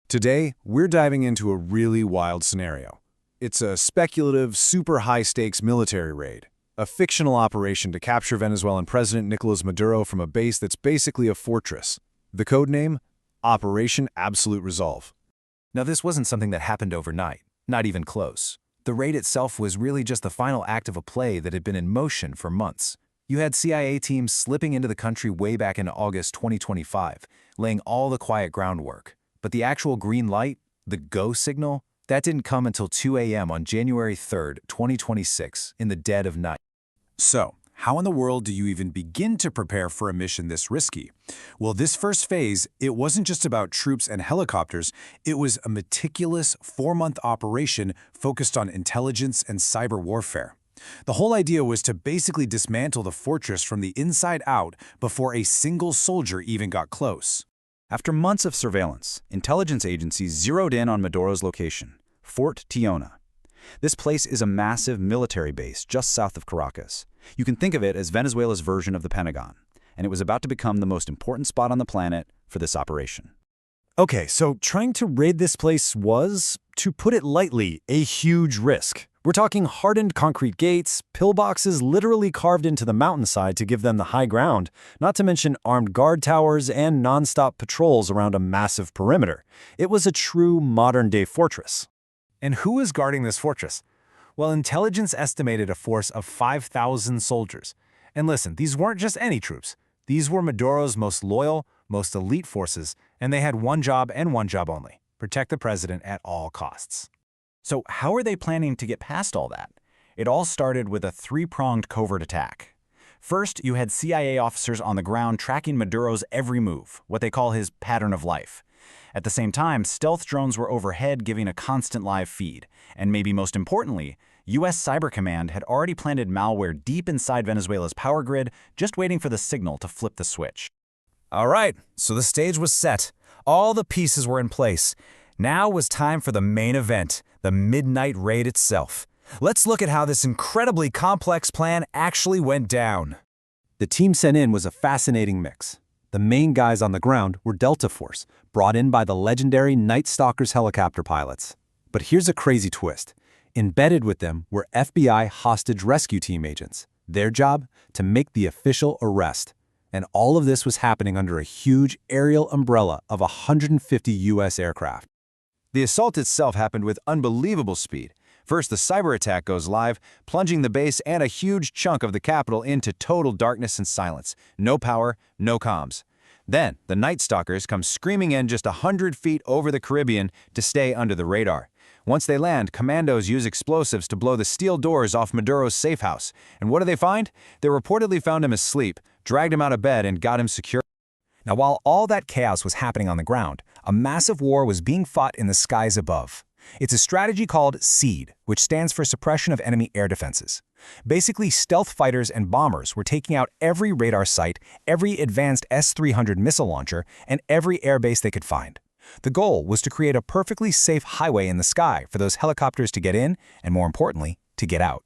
Today, we're diving into a really wild scenario. It's a speculative, super high-stakes military raid, a fictional operation to capture Venezuelan President Nicolás Maduro from a base that's basically a fortress. The code name? Operation Absolute Resolve. Now, this wasn't something that happened overnight, not even close. The raid itself was really just the final act of a play that had been in motion for months. You had CIA teams slipping into the country way back in August 2025, laying all the quiet groundwork. But the actual green light, the go signal, that didn't come until 2 a.m. on January 3rd, 2026, in the dead of night. So, how in the world do you even begin to prepare for a mission this risky? Well, this first phase, it wasn't just about troops and helicopters, it was a meticulous 4-month operation focused on intelligence and cyber warfare. The whole idea was to basically dismantle the fortress from the inside out before a single soldier even got close. After months of surveillance, intelligence agencies zeroed in on Maduro's location, Fort Tiuna. This place is a massive military base just south of Caracas. You can think of it as Venezuela's version of the Pentagon, and it was about to become the most important spot on the planet for this operation. Okay, so trying to raid this place was, to put it lightly, a huge risk. We're talking hardened concrete gates, pillboxes literally carved into the mountainside to give them the high ground, not to mention armed guard towers and non-stop patrols around a massive perimeter. It was a true modern-day fortress. And who is guarding this fortress? Well, intelligence estimated a force of 5,000 soldiers. And listen, these weren't just any troops. These were Maduro's most loyal, most elite forces, and they had one job and one job only: protect the president at all costs. So how are they planning to get past all that? It all started with a three-pronged covert attack. First, you had CIA officers on the ground tracking Maduro's every move, what they call his pattern of life. At the same time, stealth drones were overhead giving a constant live feed. And maybe most importantly, U.S. Cyber Command had already planted malware deep inside Venezuela's power grid, just waiting for the signal to flip the switch. All right, so the stage was set. All the pieces were in place. Now was time for the main event, the midnight raid itself. Let's look at how this incredibly complex plan actually went down. The team sent in was a fascinating mix. The main guys on the ground were Delta Force, brought in by the legendary Night Stalkers helicopter pilots. But here's a crazy twist. Embedded with them were FBI hostage rescue team agents. Their job? To make the official arrest. And all of this was happening under a huge aerial umbrella of 150 U.S. aircraft. The assault itself happened with unbelievable speed. First, the cyber attack goes live, plunging the base and a huge chunk of the capital into total darkness and silence. No power, no comms. Then, the Night Stalkers come screaming in just 100 feet over the Caribbean to stay under the radar. Once they land, commandos use explosives to blow the steel doors off Maduro's safe house. And what do they find? They reportedly found him asleep, dragged him out of bed, and got him secure. Now, while all that chaos was happening on the ground, a massive war was being fought in the skies above. It's a strategy called SEED, which stands for Suppression of Enemy Air Defenses. Basically, stealth fighters and bombers were taking out every radar site, every advanced S-300 missile launcher, and every airbase they could find. The goal was to create a perfectly safe highway in the sky for those helicopters to get in, and more importantly, to get out.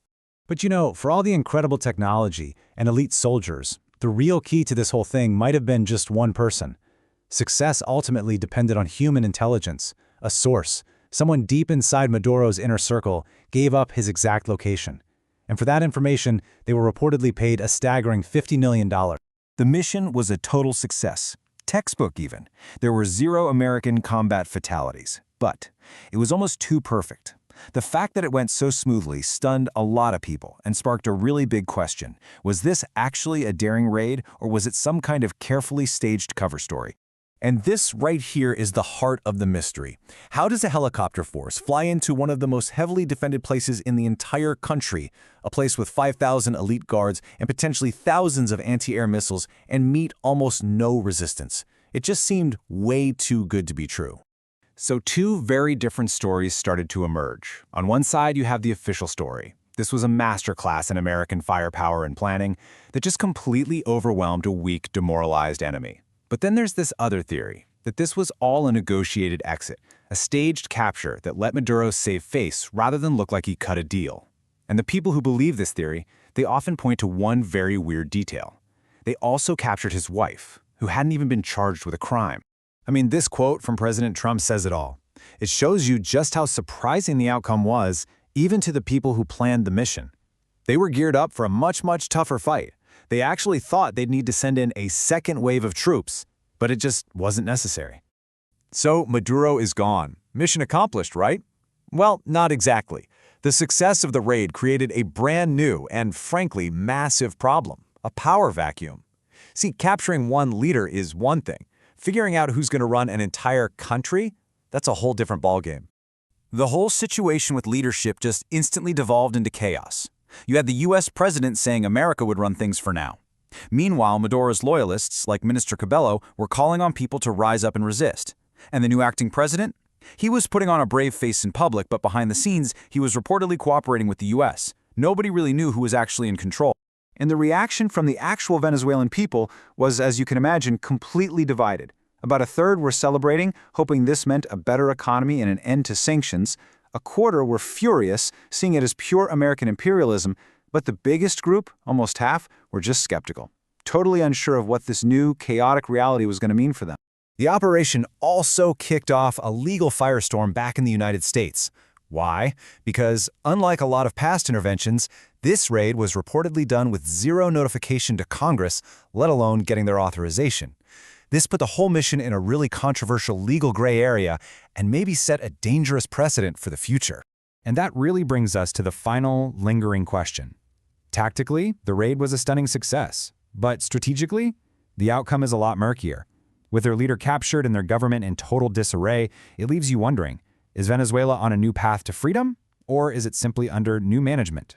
But you know, for all the incredible technology and elite soldiers, the real key to this whole thing might have been just one person. Success ultimately depended on human intelligence. A source, someone deep inside Maduro's inner circle, gave up his exact location. And for that information, they were reportedly paid a staggering $50 million. The mission was a total success. Textbook even. There were 0 American combat fatalities. But it was almost too perfect. The fact that it went so smoothly stunned a lot of people and sparked a really big question. Was this actually a daring raid, or was it some kind of carefully staged cover story? And this right here is the heart of the mystery. How does a helicopter force fly into one of the most heavily defended places in the entire country, a place with 5,000 elite guards and potentially thousands of anti-air missiles, and meet almost no resistance? It just seemed way too good to be true. So 2 very different stories started to emerge. On one side, you have the official story. This was a masterclass in American firepower and planning that just completely overwhelmed a weak, demoralized enemy. But then there's this other theory, that this was all a negotiated exit, a staged capture that let Maduro save face rather than look like he cut a deal. And the people who believe this theory, they often point to one very weird detail. They also captured his wife, who hadn't even been charged with a crime. I mean, this quote from President Trump says it all. It shows you just how surprising the outcome was, even to the people who planned the mission. They were geared up for a much, much tougher fight. They actually thought they'd need to send in a second wave of troops, but it just wasn't necessary. So Maduro is gone. Mission accomplished, right? Well, not exactly. The success of the raid created a brand new and, frankly, massive problem, a power vacuum. See, capturing one leader is one thing. Figuring out who's going to run an entire country, that's a whole different ballgame. The whole situation with leadership just instantly devolved into chaos. You had the U.S. president saying America would run things for now. Meanwhile, Maduro's loyalists, like Minister Cabello, were calling on people to rise up and resist. And the new acting president? He was putting on a brave face in public, but behind the scenes, he was reportedly cooperating with the U.S. Nobody really knew who was actually in control. And the reaction from the actual Venezuelan people was, as you can imagine, completely divided. About a third were celebrating, hoping this meant a better economy and an end to sanctions. A quarter were furious, seeing it as pure American imperialism. But the biggest group, almost half, were just skeptical, totally unsure of what this new, chaotic reality was going to mean for them. The operation also kicked off a legal firestorm back in the United States. Why? Because, unlike a lot of past interventions, this raid was reportedly done with zero notification to Congress, let alone getting their authorization. This put the whole mission in a really controversial legal gray area and maybe set a dangerous precedent for the future. And that really brings us to the final, lingering question. Tactically, the raid was a stunning success. But strategically, the outcome is a lot murkier. With their leader captured and their government in total disarray, it leaves you wondering, is Venezuela on a new path to freedom, or is it simply under new management?